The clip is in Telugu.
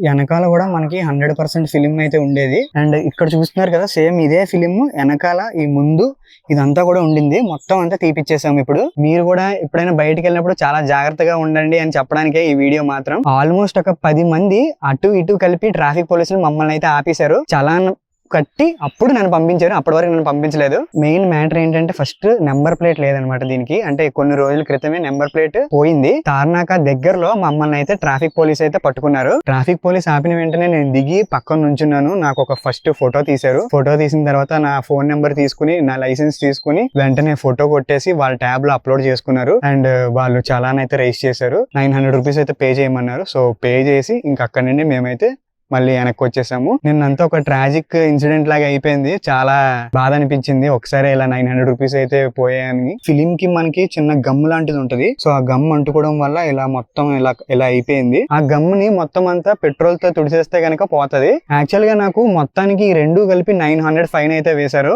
వెనకాల కూడా మనకి 100% ఫిలిం అయితే ఉండేది. అండ్ ఇక్కడ చూస్తున్నారు కదా, సేమ్ ఇదే ఫిలిం వెనకాల ఈ ముందు ఇదంతా కూడా ఉండింది. మొత్తం అంతా తీపిచ్చేసాము. ఇప్పుడు మీరు కూడా ఎప్పుడైనా బయటకు వెళ్ళినప్పుడు చాలా జాగ్రత్తగా ఉండండి అని చెప్పడానికే ఈ వీడియో మాత్రం. ఆల్మోస్ట్ ఒక 10 మంది అటు ఇటు కలిపి ట్రాఫిక్ పోలీసులు మమ్మల్ని అయితే ఆపేశారు. చలాన్ కట్టి అప్పుడు నన్ను పంపించారు. అప్పటి వరకు నన్ను పంపించలేదు. మెయిన్ మ్యాటర్ ఏంటంటే ఫస్ట్ నెంబర్ ప్లేట్ లేదనమాట దీనికి. అంటే కొన్ని రోజుల క్రితమే నెంబర్ ప్లేట్ పోయింది. తార్నాక దగ్గరలో మమ్మల్ని అయితే ట్రాఫిక్ పోలీస్ అయితే పట్టుకున్నారు. ట్రాఫిక్ పోలీస్ ఆపిన వెంటనే నేను దిగి పక్కన నుంచున్నాను. నాకు ఒక ఫస్ట్ ఫోటో తీశారు. ఫోటో తీసిన తర్వాత నా ఫోన్ నెంబర్ తీసుకుని, నా లైసెన్స్ తీసుకుని వెంటనే ఫోటో కొట్టేసి వాళ్ళ ట్యాబ్ లో అప్లోడ్ చేసుకున్నారు. అండ్ వాళ్ళు చలాన్ అయితే రైజ్ చేశారు. 900 రూపీస్ అయితే పే చేయమన్నారు. సో పే చేసి ఇంక అక్కడి నుండి మేమైతే మళ్ళీ వెనక్కి వచ్చేసాము. నిన్నంతా ఒక ట్రాజిక్ ఇన్సిడెంట్ లాగా అయిపోయింది. చాలా బాధ అనిపించింది. ఒకసారి ఇలా 900 రూపీస్ అయితే పోయాయని. ఫిలిం కి మనకి చిన్న గమ్ లాంటిది ఉంటది. సో ఆ గమ్ అంటుకోవడం వల్ల ఇలా మొత్తం ఇలా అయిపోయింది. ఆ గమ్ ని మొత్తం అంతా పెట్రోల్ తో తుడిచేస్తే కనుక పోతది. యాక్చువల్ గా నాకు మొత్తానికి 2 కలిపి 900 ఫైన్ అయితే వేశారు.